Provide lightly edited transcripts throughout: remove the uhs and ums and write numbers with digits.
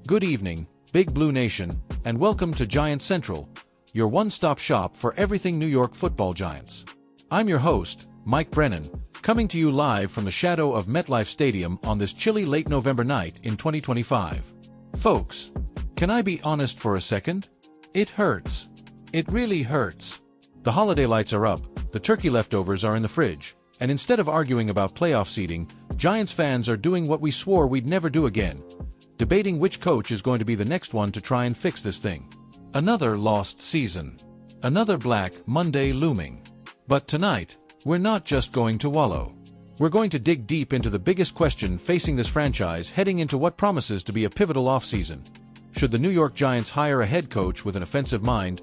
Good evening, Big Blue Nation, and welcome to Giant Central, your one-stop shop for everything New York Football Giants. I'm your host, Mike Brennan, coming to you live from the shadow of MetLife Stadium on this chilly late November night in 2025. Folks, can I be honest for a second? It hurts. It really hurts. The holiday lights are up, the turkey leftovers are in the fridge, and instead of arguing about playoff seeding, Giants fans are doing what we swore we'd never do again: debating which coach is going to be the next one to try and fix this thing. Another lost season. Another Black Monday looming. But tonight, we're not just going to wallow. We're going to dig deep into the biggest question facing this franchise heading into what promises to be a pivotal offseason. Should the New York Giants hire a head coach with an offensive mind,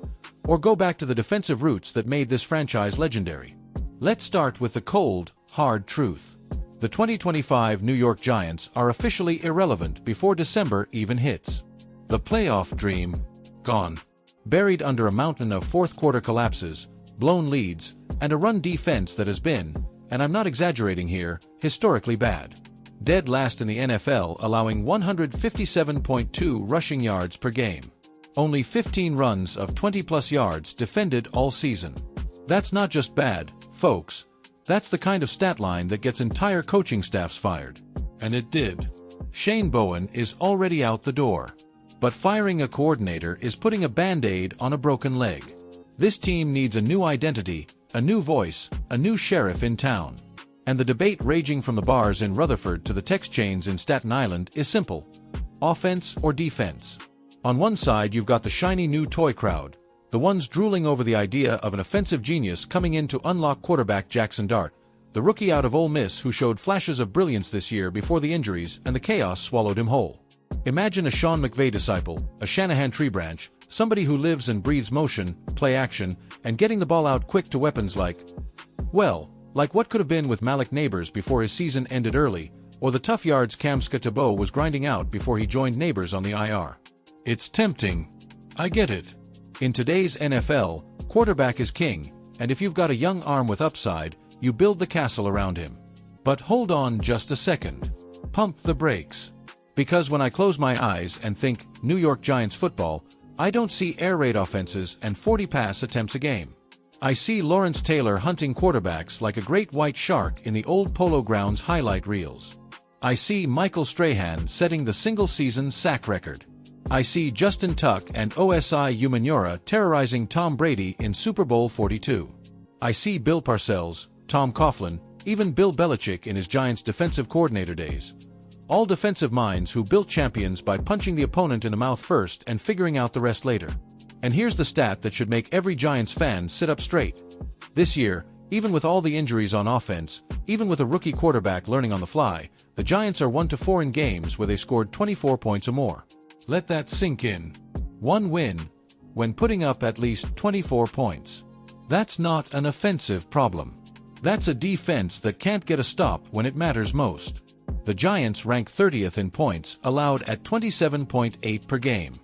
or go back to the defensive roots that made this franchise legendary? Let's start with the cold, hard truth. The 2025 New York Giants are officially irrelevant before December even hits. The playoff dream, gone. Buried under a mountain of fourth-quarter collapses, blown leads, and a run defense that has been, and I'm not exaggerating here, historically bad. Dead last in the NFL, allowing 157.2 rushing yards per game. Only 15 runs of 20-plus yards defended all season. That's not just bad, folks. That's the kind of stat line that gets entire coaching staffs fired. And it did. Shane Bowen is already out the door. But firing a coordinator is putting a Band-Aid on a broken leg. This team needs a new identity, a new voice, a new sheriff in town. And the debate raging from the bars in Rutherford to the text chains in Staten Island is simple: offense or defense? On one side you've got the shiny new toy crowd, the ones drooling over the idea of an offensive genius coming in to unlock quarterback Jaxson, the rookie out of Ole Miss who showed flashes of brilliance this year before the injuries and the chaos swallowed him whole. Imagine a Sean McVay disciple, a Shanahan tree branch, somebody who lives and breathes motion, play action, and getting the ball out quick to weapons like what could have been with Malik Neighbors before his season ended early, or the tough yards Cam Skattebo was grinding out before he joined Neighbors on the IR. It's tempting. I get it. In today's NFL, quarterback is king, and if you've got a young arm with upside, you build the castle around him. But hold on just a second. Pump the brakes. Because when I close my eyes and think New York Giants football, I don't see air raid offenses and 40 pass attempts a game. I see Lawrence Taylor hunting quarterbacks like a great white shark in the old Polo Grounds highlight reels. I see Michael Strahan setting the single-season sack record. I see Justin Tuck and Osai Umenyiora terrorizing Tom Brady in Super Bowl 42. I see Bill Parcells, Tom Coughlin, even Bill Belichick in his Giants defensive coordinator days. All defensive minds who built champions by punching the opponent in the mouth first and figuring out the rest later. And here's the stat that should make every Giants fan sit up straight. This year, even with all the injuries on offense, even with a rookie quarterback learning on the fly, the Giants are 1-4 in games where they scored 24 points or more. Let that sink in. One win, when putting up at least 24 points. That's not an offensive problem. That's a defense that can't get a stop when it matters most. The Giants rank 30th in points allowed at 27.8 per game.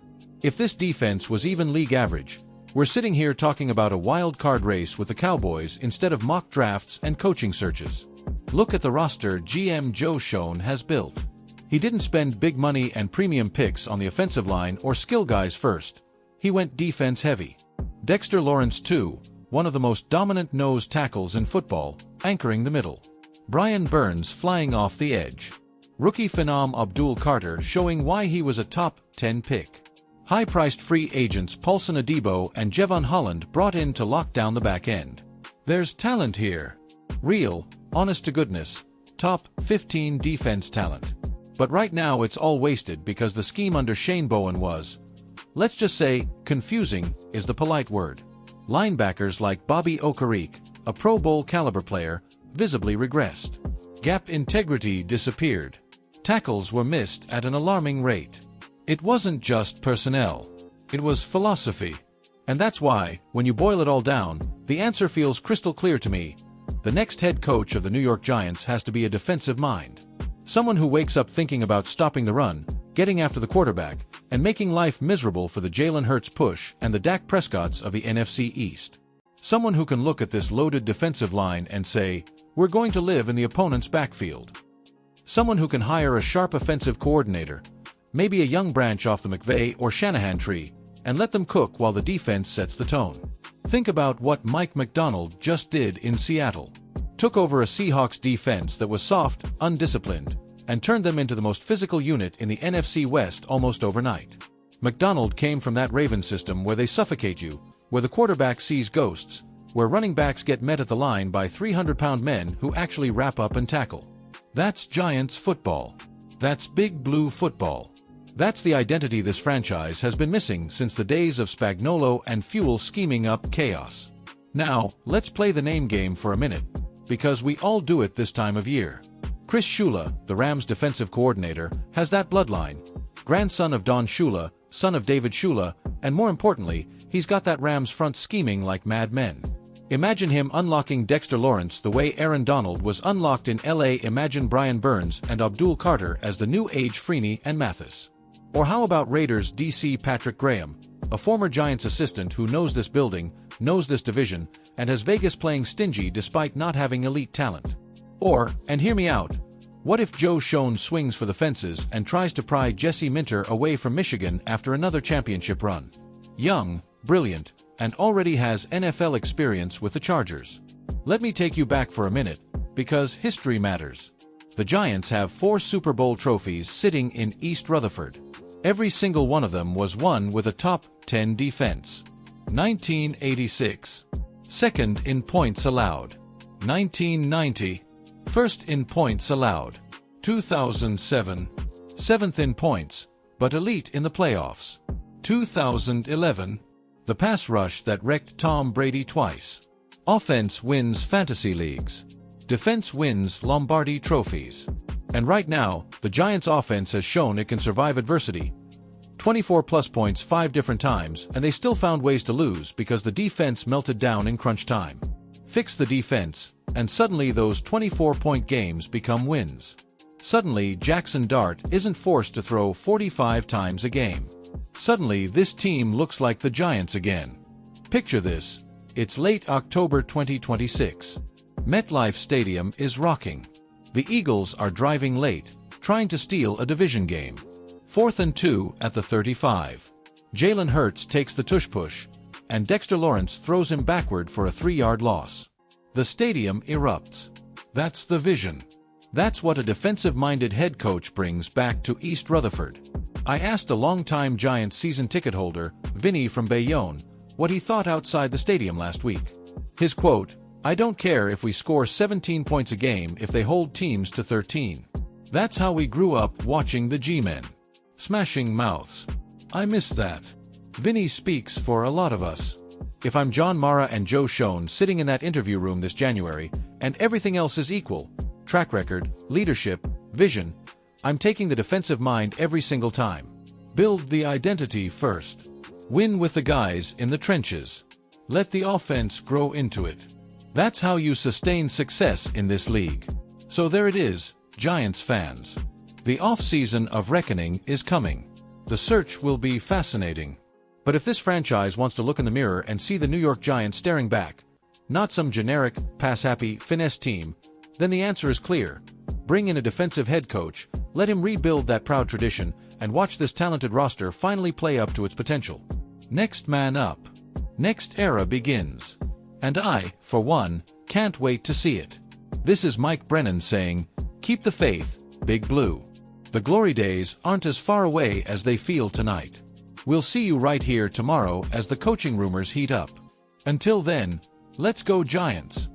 If this defense was even league average, we're sitting here talking about a wild card race with the Cowboys instead of mock drafts and coaching searches. Look at the roster GM Joe Schoen has built. He didn't spend big money and premium picks on the offensive line or skill guys first. He went defense heavy. Dexter Lawrence too, one of the most dominant nose tackles in football, anchoring the middle. Brian Burns flying off the edge. Rookie phenom Abdul Carter showing why he was a top 10 pick. High-priced free agents Paulson Adebo and Jevon Holland brought in to lock down the back end. There's talent here. Real, honest-to-goodness, top 15 defense talent. But right now it's all wasted because the scheme under Shane Bowen was, let's just say, confusing is the polite word. Linebackers like Bobby Okereke, a Pro Bowl caliber player, visibly regressed. Gap integrity disappeared. Tackles were missed at an alarming rate. It wasn't just personnel. It was philosophy. And that's why, when you boil it all down, the answer feels crystal clear to me. The next head coach of the New York Giants has to be a defensive mind. Someone who wakes up thinking about stopping the run, getting after the quarterback, and making life miserable for the Jalen Hurts push and the Dak Prescotts of the NFC East. Someone who can look at this loaded defensive line and say, we're going to live in the opponent's backfield. Someone who can hire a sharp offensive coordinator, Maybe a young branch off the McVay or Shanahan tree, and let them cook while the defense sets the tone. Think about what Mike Macdonald just did in Seattle. Took over a Seahawks defense that was soft, undisciplined, and turned them into the most physical unit in the NFC West almost overnight. Macdonald came from that Ravens system where they suffocate you, where the quarterback sees ghosts, where running backs get met at the line by 300-pound men who actually wrap up and tackle. That's Giants football. That's Big Blue football. That's the identity this franchise has been missing since the days of Spagnuolo and Fuel scheming up chaos. Now, let's play the name game for a minute, because we all do it this time of year. Chris Shula, the Rams defensive coordinator, has that bloodline. Grandson of Don Shula, son of David Shula, and more importantly, he's got that Rams front scheming like mad men. Imagine him unlocking Dexter Lawrence the way Aaron Donald was unlocked in LA. Imagine Brian Burns and Abdul Carter as the new age Freeney and Mathis. Or how about Raiders DC Patrick Graham, a former Giants assistant who knows this building, knows this division, and has Vegas playing stingy despite not having elite talent. Or, and hear me out, what if Joe Schoen swings for the fences and tries to pry Jesse Minter away from Michigan after another championship run? Young, brilliant, and already has NFL experience with the Chargers. Let me take you back for a minute, because history matters. The Giants have 4 Super Bowl trophies sitting in East Rutherford. Every single one of them was won with a top 10 defense. 1986. Second in points allowed. 1990. First in points allowed. 2007. Seventh in points, but elite in the playoffs. 2011. The pass rush that wrecked Tom Brady twice. Offense wins fantasy leagues. Defense wins Lombardi trophies. And right now, the Giants' offense has shown it can survive adversity. 24-plus points 5 different times, and they still found ways to lose because the defense melted down in crunch time. Fix the defense, and suddenly those 24-point games become wins. Suddenly, Jaxson Dart isn't forced to throw 45 times a game. Suddenly, this team looks like the Giants again. Picture this. It's late October 2026. MetLife Stadium is rocking. The Eagles are driving late, trying to steal a division game. 4th and 2 at the 35. Jalen Hurts takes the tush-push, and Dexter Lawrence throws him backward for a 3-yard loss. The stadium erupts. That's the vision. That's what a defensive-minded head coach brings back to East Rutherford. I asked a longtime Giants season ticket holder, Vinny from Bayonne, what he thought outside the stadium last week. His quote, "I don't care if we score 17 points a game if they hold teams to 13. That's how we grew up watching the G-Men. Smashing mouths. I miss that." Vinny speaks for a lot of us. If I'm John Mara and Joe Schoen sitting in that interview room this January, and everything else is equal, track record, leadership, vision, I'm taking the defensive mind every single time. Build the identity first. Win with the guys in the trenches. Let the offense grow into it. That's how you sustain success in this league. So there it is, Giants fans. The off-season of reckoning is coming. The search will be fascinating. But if this franchise wants to look in the mirror and see the New York Giants staring back, not some generic, pass-happy, finesse team, then the answer is clear. Bring in a defensive head coach, let him rebuild that proud tradition, and watch this talented roster finally play up to its potential. Next man up. Next era begins. And I, for one, can't wait to see it. This is Mike Brennan saying, keep the faith, Big Blue. The glory days aren't as far away as they feel tonight. We'll see you right here tomorrow as the coaching rumors heat up. Until then, let's go Giants.